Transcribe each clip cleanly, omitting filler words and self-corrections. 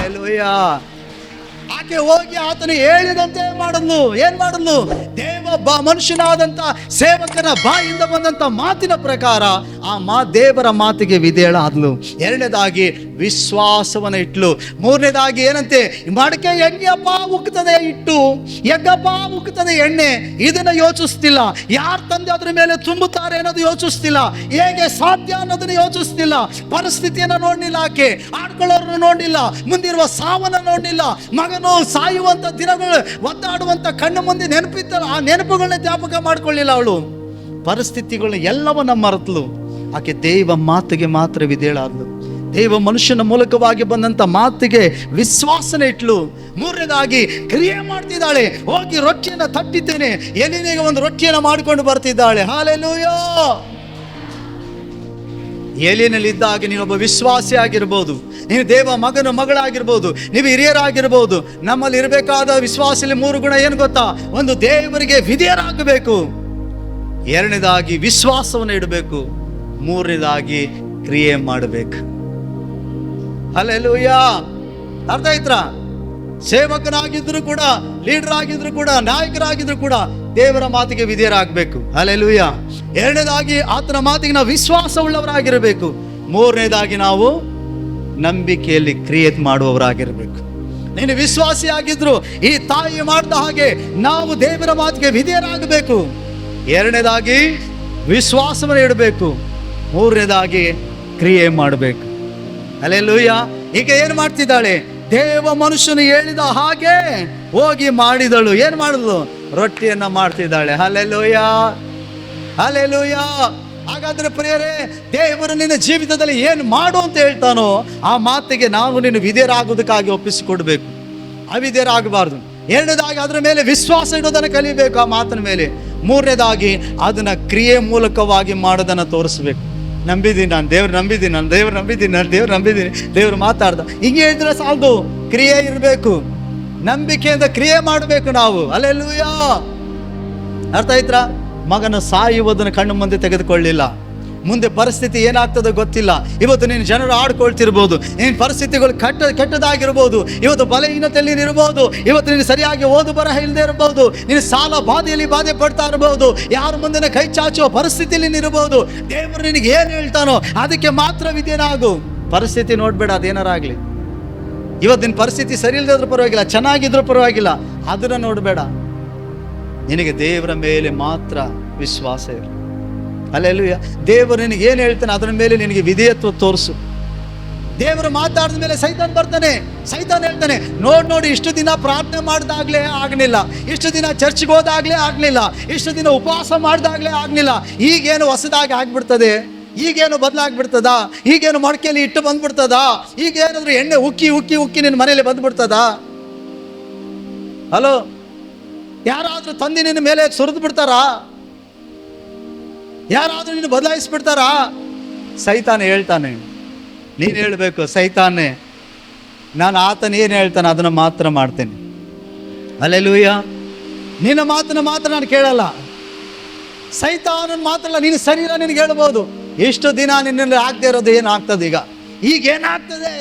Hallelujah. ಆಕೆ ಹೋಗಿ ಆತನು ಹೇಳಿದಂತೆ ಮಾಡಲು ಏನ್ ಮಾಡಲು, ಮನುಷ್ಯನಾದಂತ ಸೇವಕನ ಬಾಯಿಂದ ಬಂದಂತ ಮಾತಿನ ಪ್ರಕಾರ ದೇವರ ಮಾತಿಗೆ ವಿಧೇಯಳಾದ್ಲು. ಎರಡನೇದಾಗಿ ವಿಶ್ವಾಸವನ್ನ ಇಟ್ಲು. ಮೂರನೇದಾಗಿ ಏನಂತೆ, ಮಡಕೆ ಹೆಂಗಪ್ಪ ಉಕ್ತದೆ ಇಟ್ಟು, ಹೆಂಗಪ್ಪ ಉಕ್ತದೆ ಎಣ್ಣೆ, ಇದನ್ನ ಯೋಚಿಸ್ತಿಲ್ಲ. ಯಾರು ತಂದೆ ಅದ್ರ ಮೇಲೆ ತುಂಬುತ್ತಾರೆ ಅನ್ನೋದು ಯೋಚಿಸ್ತಿಲ್ಲ. ಹೇಗೆ ಸಾಧ್ಯ ಅನ್ನೋದನ್ನ ಯೋಚಿಸ್ತಿಲ್ಲ. ಪರಿಸ್ಥಿತಿಯನ್ನ ನೋಡ್ಲಿಲ್ಲ, ಆಕೆ ಆಡ್ಕೊಳ್ಳೋರನ್ನ ನೋಡ್ಲಿಲ್ಲ, ಮುಂದಿರುವ ಸಾವನ್ನ ನೋಡ್ಲಿಲ್ಲ. ಮಗನು ಸಾಯುವಂತ ದಿನಗಳು ಒದ್ದಾಡುವಂತ ಕಣ್ಣು ಮುಂದೆ ನೆನಪಿತ್ತಲ್ಲ, ಆ ನೆನಪುಗಳನ್ನ ಜ್ಞಾಪಕ ಮಾಡ್ಕೊಳ್ಳಿಲ್ಲ. ಅವಳು ಪರಿಸ್ಥಿತಿಗಳನ್ನ ಎಲ್ಲವನ್ನ ಮರೆತಲು. ಆಕೆ ದೇವ ಮಾತಿಗೆ ಮಾತ್ರ ವಿಧೇಯಳಾದ್ಲು. ದೇವ ಮನುಷ್ಯನ ಮೂಲಕವಾಗಿ ಬಂದಂತ ಮಾತಿಗೆ ವಿಶ್ವಾಸನೆ ಇಟ್ಲು. ಮೂರನೇದಾಗಿ ಕ್ರಿಯೆ ಮಾಡ್ತಿದ್ದಾಳೆ. ಹೋಗಿ ರೊಟ್ಟಿಯನ್ನ ತಟ್ಟಿದ್ದೇನೆ, ಎಲ್ಲಿನಿಗೆ ಒಂದು ರೊಟ್ಟಿಯನ್ನ ಮಾಡಿಕೊಂಡು ಬರ್ತಿದ್ದಾಳೆ. ಹಲ್ಲೆಲೂಯಾ. ಏಲಿನಲ್ಲಿದ್ದಾಗ ನೀನೊಬ್ಬ ವಿಶ್ವಾಸಿ ಆಗಿರ್ಬೋದು, ನೀನು ದೇವ ಮಗನ ಮಗಳಾಗಿರ್ಬೋದು, ನೀವು ಹಿರಿಯರಾಗಿರ್ಬೋದು. ನಮ್ಮಲ್ಲಿ ಇರಬೇಕಾದ ವಿಶ್ವಾಸದಲ್ಲಿ 3 ಗುಣ ಏನು ಗೊತ್ತಾ? ಒಂದು, ದೇವರಿಗೆ ವಿಧೇಯರಾಗಬೇಕು. ಎರಡನೇದಾಗಿ ವಿಶ್ವಾಸವನ್ನು ಇಡಬೇಕು. ಮೂರನೇದಾಗಿ ಕ್ರಿಯೆ ಮಾಡಬೇಕು. ಹಲ್ಲೆಲೂಯಾ. ಅರ್ಥ ಆಯ್ತಾ? ಸೇವಕನಾಗಿದ್ರು ಕೂಡ, ಲೀಡರ್ ಆಗಿದ್ರು ಕೂಡ, ನಾಯಕರಾಗಿದ್ರು ಕೂಡ ದೇವರ ಮಾತಿಗೆ ವಿಧೇಯರಾಗಬೇಕು. ಹಲ್ಲೆಲೂಯಾ. ಎರಡನೇದಾಗಿ ಆತನ ಮಾತಿಗೆ ನಾವು ವಿಶ್ವಾಸ ಉಳ್ಳವರಾಗಿರಬೇಕು. ಮೂರನೇದಾಗಿ ನಾವು ನಂಬಿಕೆಯಲ್ಲಿ ಕ್ರಿಯೇಟ್ ಮಾಡುವವರಾಗಿರಬೇಕು. ನೀನು ವಿಶ್ವಾಸಿ ಆಗಿದ್ರು ಈ ತಾಯಿ ಮಾಡಿದ ಹಾಗೆ ನಾವು ದೇವರ ಮಾತಿಗೆ ವಿಧೇಯರಾಗಬೇಕು. ಎರಡನೇದಾಗಿ ವಿಶ್ವಾಸವನ್ನು ಇಡಬೇಕು. ಮೂರನೇದಾಗಿ ಕ್ರಿಯೆ ಮಾಡಬೇಕು. ಹಲ್ಲೆಲೂಯಾ. ಈಗ ಏನು ಮಾಡ್ತಿದ್ದಾಳೆ? ದೇವ ಮನುಷ್ಯನು ಹೇಳಿದ ಹಾಗೆ ಹೋಗಿ ಮಾಡಿದಳು. ಏನ್ ಮಾಡಿದ್ಲು? ರೊಟ್ಟಿಯನ್ನ ಮಾಡ್ತಿದ್ದಾಳೆ. Hallelujah, hallelujah. ಹಾಗಾದ್ರೆ ಪ್ರಿಯರೇ, ದೇವರು ನಿನ್ನ ಜೀವಿತದಲ್ಲಿ ಏನು ಮಾಡು ಅಂತ ಹೇಳ್ತಾನೋ ಆ ಮಾತಿಗೆ ನಾವು ನಿನ್ನ ವಿಧೇಯರಾಗುವುದಕ್ಕಾಗಿ ಒಪ್ಪಿಸಿಕೊಡ್ಬೇಕು, ಅವಿಧೇಯರಾಗಬಾರ್ದು. ಎರಡನೇದಾಗಿ ಅದರ ಮೇಲೆ ವಿಶ್ವಾಸ ಇಡೋದನ್ನು ಕಲಿಬೇಕು, ಆ ಮಾತಿನ ಮೇಲೆ. ಮೂರನೇದಾಗಿ ಅದನ್ನ ಕ್ರಿಯೆ ಮೂಲಕವಾಗಿ ಮಾಡೋದನ್ನು ತೋರಿಸ್ಬೇಕು. ನಂಬಿದ್ದೀನಿ ನಾನು, ದೇವ್ರು ನಂಬಿದ್ದೀನಿ, ನಾನು ದೇವ್ರು ನಂಬಿದ್ದೀನಿ, ನಾನು ದೇವ್ರು ನಂಬಿದ್ದೀನಿ, ದೇವ್ರು ಮಾತಾಡ್ದ. ಹಿಂಗೆ ಹೇಳಿದ್ರೆ ಸಾಲದು, ಕ್ರಿಯೆ ಇರಬೇಕು. ನಂಬಿಕೆಯಿಂದ ಕ್ರಿಯೆ ಮಾಡಬೇಕು ನಾವು. ಹಲ್ಲೆಲೂಯಾ. ಅರ್ಥ ಆಯ್ತಾ? ಮಗನ ಸಾಯುವುದನ್ನು ಕಣ್ಣು ಮುಂದೆ ತೆಗೆದುಕೊಳ್ಳಿಲ್ಲ. ಮುಂದೆ ಪರಿಸ್ಥಿತಿ ಏನಾಗ್ತದೋ ಗೊತ್ತಿಲ್ಲ. ಇವತ್ತು ನೀನು ಜನರು ಆಡ್ಕೊಳ್ತಿರ್ಬೋದು, ನಿನ್ನ ಪರಿಸ್ಥಿತಿಗಳು ಕೆಟ್ಟದಾಗಿರ್ಬೋದು, ಇವತ್ತು ಬಲಹೀನತೆಯಲ್ಲಿ ನೀನು ಇರ್ಬೋದು, ಇವತ್ತು ನೀನು ಸರಿಯಾಗಿ ಓದು ಬರಹ ಇಲ್ಲದೆ ಇರ್ಬೋದು, ನೀನು ಸಾಲ ಬಾಧೆಯಲ್ಲಿ ಬಾಧೆ ಪಡ್ತಾ ಇರ್ಬೋದು, ಯಾರ ಮುಂದೆ ಕೈ ಚಾಚುವ ಪರಿಸ್ಥಿತಿಯಲ್ಲಿ ನೀನಿರ್ಬೋದು. ದೇವರು ನಿನಗೆ ಏನು ಹೇಳ್ತಾನೋ ಅದಕ್ಕೆ ಮಾತ್ರ ವಿಧೇಯನಾಗು. ಪರಿಸ್ಥಿತಿ ನೋಡ್ಬೇಡ, ಅದೇನಾರಾಗಲಿ. ಇವತ್ತು ನಿನ್ನ ಪರಿಸ್ಥಿತಿ ಸರಿ ಇಲ್ಲದ್ರೂ ಪರವಾಗಿಲ್ಲ, ಚೆನ್ನಾಗಿದ್ರೂ ಪರವಾಗಿಲ್ಲ, ಅದನ್ನ ನೋಡಬೇಡ. ನಿನಗೆ ದೇವರ ಮೇಲೆ ಮಾತ್ರ ವಿಶ್ವಾಸ ಇರು. ಹಲ್ಲೆಲೂಯಾ. ದೇವರು ನಿನಗೆ ಏನು ಹೇಳ್ತಾನೆ ಅದರ ಮೇಲೆ ನಿನಗೆ ವಿಧೇಯತ್ವ ತೋರಿಸು. ದೇವರು ಮಾತಾಡಿದ ಮೇಲೆ ಸೈತಾನ್ ಬರ್ತಾನೆ. ಸೈತಾನ್ ಹೇಳ್ತಾನೆ, ನೋಡಿ ಇಷ್ಟು ದಿನ ಪ್ರಾರ್ಥನೆ ಮಾಡಿದಾಗಲೇ ಆಗಲಿಲ್ಲ, ಇಷ್ಟು ದಿನ ಚರ್ಚ್ಗೆ ಹೋದಾಗಲೇ ಆಗಲಿಲ್ಲ, ಇಷ್ಟು ದಿನ ಉಪವಾಸ ಮಾಡಿದಾಗಲೇ ಆಗಲಿಲ್ಲ, ಈಗೇನು ಹೊಸದಾಗಿ ಆಗ್ಬಿಡ್ತದೆ, ಈಗೇನು ಬದಲಾಗ್ಬಿಡ್ತದ, ಈಗೇನು ಮೊಳಕೆಯಲ್ಲಿ ಇಟ್ಟು ಬಂದ್ಬಿಡ್ತದ, ಈಗೇನಾದ್ರೂ ಎಣ್ಣೆ ಉಕ್ಕಿ ಉಕ್ಕಿ ಉಕ್ಕಿ ನಿನ್ನ ಮನೇಲಿ ಬಂದ್ಬಿಡ್ತದ? ಹಲೋ, ಯಾರಾದ್ರೂ ತಂದು ನಿನ್ನ ಮೇಲೆ ಸುರಿದು ಬಿಡ್ತಾರಾ? ಯಾರಾದ್ರೂ ನಿನ್ನ ಬದಲಾಯಿಸ್ಬಿಡ್ತಾರಾ? ಸೈತಾನ ಹೇಳ್ತಾನೆ. ನೀನು ಹೇಳಬೇಕು, ಸೈತಾನೆ ನಾನು ಆತನ ಏನು ಹೇಳ್ತಾನೆ ಅದನ್ನು ಮಾತ್ರ ಮಾಡ್ತೇನೆ. ಹಲ್ಲೆಲೂಯಾ. ನಿನ್ನ ಮಾತನ್ನ ಮಾತ್ರ ನಾನು ಕೇಳಲ್ಲ. ಸೈತಾನನ ಮಾತ್ರ ಅಲ್ಲ, ನಿನ್ನ ಶರೀರ ನಿನಗೆ ಹೇಳ್ಬೋದು, ಇಷ್ಟು ದಿನ ನಿನ್ನಲ್ಲಿ ಆಗದೆ ಇರೋದು ಏನಾಗ್ತದೆ, ಈಗೇನಾಗ್ತದೆ,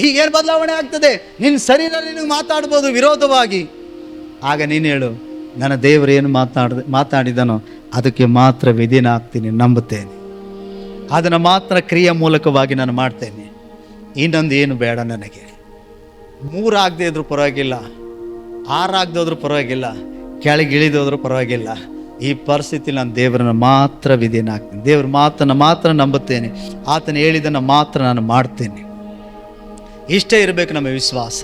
ಈಗೇನು ಬದಲಾವಣೆ ಆಗ್ತದೆ, ನಿನ್ನ ಶರೀರ ನಿನಗೆ ಮಾತಾಡ್ಬೋದು ವಿರೋಧವಾಗಿ. ಆಗ ನೀನು ಹೇಳು, ನನ್ನ ದೇವರು ಏನು ಮಾತಾಡಿದನೋ ಅದಕ್ಕೆ ಮಾತ್ರ ವಿಧೇಯನಾಗ್ತೀನಿ, ನಂಬುತ್ತೇನೆ, ಅದನ್ನು ಮಾತ್ರ ಕ್ರಿಯೆ ಮೂಲಕವಾಗಿ ನಾನು ಮಾಡ್ತೇನೆ. ಇನ್ನೊಂದು ಏನು ಬೇಡ ನನಗೆ. 3 ಆಗದೆ ಇದ್ರೂ ಪರವಾಗಿಲ್ಲ, 6 ಆಗದೆ ಹೋದ್ರೂ ಪರವಾಗಿಲ್ಲ, ಕೆಳಗೆ ಇಳಿದೋದ್ರೂ ಪರವಾಗಿಲ್ಲ. ಈ ಪರಿಸ್ಥಿತಿ ನಾನು ದೇವರನ್ನು ಮಾತ್ರ ವಿಧೇಯನಾಗ್ತೀನಿ, ದೇವ್ರ ಮಾತನ್ನು ಮಾತ್ರ ನಂಬುತ್ತೇನೆ, ಆತನ ಹೇಳಿದ್ದನ್ನು ಮಾತ್ರ ನಾನು ಮಾಡ್ತೇನೆ. ಇಷ್ಟೇ ಇರಬೇಕು ನಮ್ಮ ವಿಶ್ವಾಸ.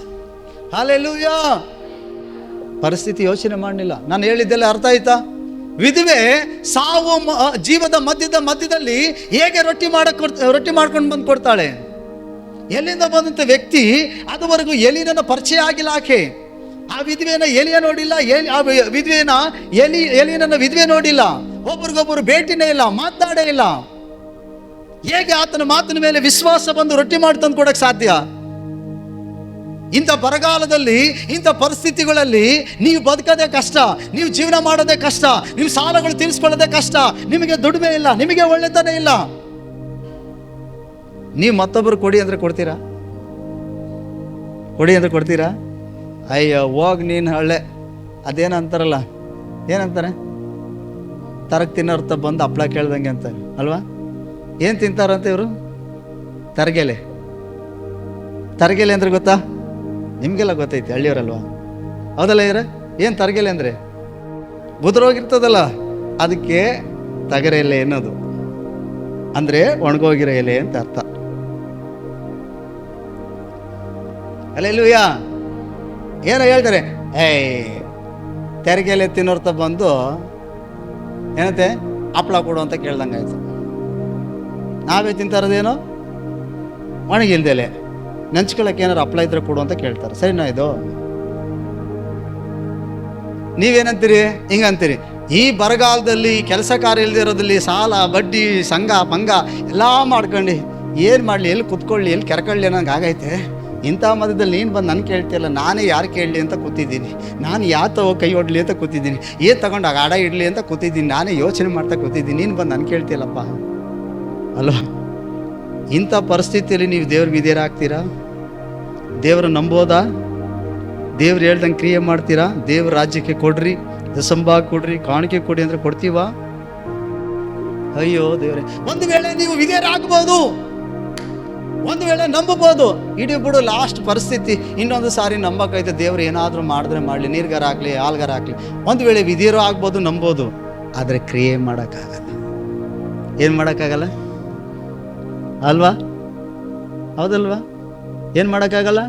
ಹಲ್ಲೆಲೂಯಾ. ಪರಿಸ್ಥಿತಿ ಯೋಚನೆ ಮಾಡಲಿಲ್ಲ. ನಾನು ಹೇಳಿದ್ದೆಲ್ಲ ಅರ್ಥ ಆಯ್ತಾ? ವಿಧವೆ ಸಾವು ಜೀವದ ಮಧ್ಯದಲ್ಲಿ ಹೇಗೆ ರೊಟ್ಟಿ ಮಾಡ್ಕೊಂಡು ಬಂದು ಕೊಡ್ತಾಳೆ? ಎಲ್ಲಿಂದ ಬಂದಂಥ ವ್ಯಕ್ತಿ ಅದುವರೆಗೂ ಎಲಿನ ಪರಿಚಯ ಆಗಿಲ್ಲ ಆಕೆ. ಆ ವಿಧವೆನ ಎಲಿಯ ನೋಡಿಲ್ಲ, ಆ ವಿಧವೆನ ಎಲಿನ ವಿಧವೆ ನೋಡಿಲ್ಲ, ಒಬ್ರಿಗೊಬ್ಬರು ಭೇಟಿನೇ ಇಲ್ಲ, ಮಾತನಾಡೇ ಇಲ್ಲ. ಹೇಗೆ ಆತನ ಮಾತಿನ ಮೇಲೆ ವಿಶ್ವಾಸ ಬಂದು ರೊಟ್ಟಿ ಮಾಡಿ ತಂದು ಕೊಡಕ್ಕೆ ಸಾಧ್ಯ? ಇಂಥ ಬರಗಾಲದಲ್ಲಿ, ಇಂಥ ಪರಿಸ್ಥಿತಿಗಳಲ್ಲಿ ನೀವು ಬದುಕೋದೇ ಕಷ್ಟ, ನೀವು ಜೀವನ ಮಾಡೋದೇ ಕಷ್ಟ, ನೀವು ಸಾಲಗಳು ತೀರಿಸ್ಕೊಳ್ಳೋದೇ ಕಷ್ಟ, ನಿಮಗೆ ದುಡಿಮೆ ಇಲ್ಲ, ನಿಮಗೆ ಒಳ್ಳೆತನ ಇಲ್ಲ. ನೀವು ಮತ್ತೊಬ್ಬರು ಕೊಡಿ ಅಂದರೆ ಕೊಡ್ತೀರಾ? ಕೊಡಿ ಅಂದರೆ ಕೊಡ್ತೀರಾ? ಅಯ್ಯೋ ಹೋಗಿ ನೀನು ಹಳ್ಳೆ. ಅದೇನು ಅಂತಾರಲ್ಲ, ಏನಂತಾರೆ, ತರಕ್ಕೆ ತಿನ್ನೋರ್ಥ ಬಂದು ಹಪ್ಳ ಕೇಳ್ದಂಗೆ ಅಂತಾರೆ ಅಲ್ವಾ? ಏನು ತಿಂತಾರಂತೆ ಇವರು? ತರಗೆಲೆ. ತರಗೆಲೆ ಅಂದ್ರೆ ಗೊತ್ತಾ? ನಿಮಗೆಲ್ಲ ಗೊತ್ತೈತಿ, ಹಳ್ಳಿಯವರಲ್ವಾ? ಹೌದಲ್ಲ ಇವ್ರೆ? ಏನು ತರಗೆಲೆ ಅಂದರೆ? ಬುದ್ರೋಗಿರ್ತದಲ್ಲ, ಅದಕ್ಕೆ ತಗರೆ ಎಲೆ ಅನ್ನೋದು. ಅಂದರೆ ಒಣಗೋಗಿರೋ ಎಲೆ ಅಂತ ಅರ್ಥ. ಹಲ್ಲೆಲೂಯಾ. ಏನೋ ಹೇಳ್ತಾರೆ, ತೆರಿಗೆಲೆ ತಿನ್ನೋರ್ಥ ಬಂದು ಏನಂತೆ ಹಪ್ಳ ಕೊಡು ಅಂತ ಕೇಳ್ದಂಗೆ ಆಯ್ತು. ನಾವೇ ತಿಂತಾರದೇನೋ ಒಣಗಿಲ್ದೆಲೆ, ನೆಂಚ್ಕೊಳ್ಳೋಕೆ ಏನಾರು ಹಪ್ಳ ಇದ್ರೆ ಕೊಡು ಅಂತ ಕೇಳ್ತಾರೆ. ಸರಿನಾ ಇದು? ನೀವೇನಂತೀರಿ? ಹಿಂಗಂತೀರಿ. ಈ ಬರಗಾಲದಲ್ಲಿ, ಕೆಲಸ ಕಾರ್ಯ ಇಲ್ಲದೆ ಇರೋದಲ್ಲಿ, ಸಾಲ ಬಡ್ಡಿ ಸಂಘ ಪಂಗ ಎಲ್ಲ ಮಾಡ್ಕೊಂಡು ಏನು ಮಾಡಲಿ, ಎಲ್ಲಿ ಕುತ್ಕೊಳ್ಳಿ, ಎಲ್ಲಿ ಕೆರ್ಕೊಳ್ಳಿ ಅನ್ನೋಂಗೆ ಆಗೈತೆ. ಇಂಥ ಮಧ್ಯದಲ್ಲಿ ನೀನು ಬಂದು ನನ್ನ ಕೇಳ್ತೀಯಲ್ಲ, ನಾನೇ ಯಾರು ಕೇಳಲಿ ಅಂತ ಕೂತಿದ್ದೀನಿ. ನಾನು ಯಾತೋ ಕೈ ಹೊಡ್ಲಿ ಅಂತ ಕೂತಿದ್ದೀನಿ, ಏನು ತಗೊಂಡು ಆಡ ಇಡಲಿ ಅಂತ ಕೂತಿದ್ದೀನಿ. ನಾನೇ ಯೋಚನೆ ಮಾಡ್ತಾ ಕೂತಿದ್ದೀನಿ, ನೀನು ಬಂದು ನನ್ನ ಕೇಳ್ತೀಯಲ್ಲಪ್ಪ ಅಲ್ವಾ? ಇಂಥ ಪರಿಸ್ಥಿತಿಯಲ್ಲಿ ನೀವು ದೇವ್ರಿಗೆ ವಿಧೇಯರಾಗ್ತೀರಾ? ದೇವ್ರ ನಂಬೋದಾ? ದೇವ್ರು ಹೇಳ್ದಂಗೆ ಕ್ರಿಯೆ ಮಾಡ್ತೀರಾ? ದೇವ್ರ ರಾಜ್ಯಕ್ಕೆ ಕೊಡ್ರಿ, ದಸಂಭಾಗ ಕೊಡ್ರಿ, ಕಾಣಿಕೆ ಕೊಡಿ ಅಂದರೆ ಕೊಡ್ತೀವಾ? ಅಯ್ಯೋ ದೇವ್ರೆ. ಒಂದು ವೇಳೆ ನೀವು ವಿಧೇಯರಾಗ್ಬೋದು, ಒಂದು ವೇಳೆ ನಂಬಬಹುದು. ಇಡೀ ಬಿಡು, ಲಾಸ್ಟ್ ಪರಿಸ್ಥಿತಿ ಇನ್ನೊಂದು ಸಾರಿ ನಂಬಕೈತೆ. ದೇವ್ರು ಏನಾದರೂ ಮಾಡಿದ್ರೆ ಮಾಡಲಿ, ನೀರ್ಗಾರ ಹಾಕ್ಲಿ ಹಾಲ್ಗಾರ ಹಾಕ್ಲಿ. ಒಂದು ವೇಳೆ ವಿಧೇಯರು ಆಗ್ಬೋದು, ನಂಬೋದು, ಆದರೆ ಕ್ರಿಯೆ ಮಾಡೋಕ್ಕಾಗಲ್ಲ. ಏನು ಮಾಡೋಕ್ಕಾಗಲ್ಲ ಅಲ್ವಾ? ಹೌದಲ್ವಾ? ಏನು ಮಾಡೋಕ್ಕಾಗಲ್ಲ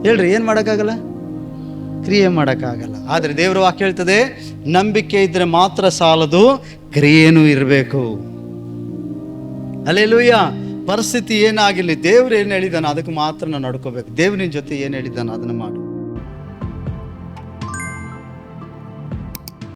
ಹೇಳ್ರಿ? ಏನು ಮಾಡೋಕ್ಕಾಗಲ್ಲ? ಕ್ರಿಯೆ ಮಾಡೋಕ್ಕಾಗಲ್ಲ. ಆದರೆ ದೇವರ ವಾಕ್ಯ ಹೇಳ್ತದೆ, ನಂಬಿಕೆ ಇದ್ರೆ ಮಾತ್ರ ಸಾಲದು, ಕ್ರಿಯೆನೂ ಇರಬೇಕು. ಹಲ್ಲೆಲೂಯಾ. ಪರಿಸ್ಥಿತಿ ಏನಾಗಿರಲಿ, ದೇವ್ರು ಏನು ಹೇಳಿದಾನೋ ಅದಕ್ಕೆ ಮಾತ್ರ ನಾವು ನಡ್ಕೋಬೇಕು. ದೇವ್ರಿನ ಜೊತೆ ಏನು ಹೇಳಿದಾನೋ ಅದನ್ನು ಮಾಡು.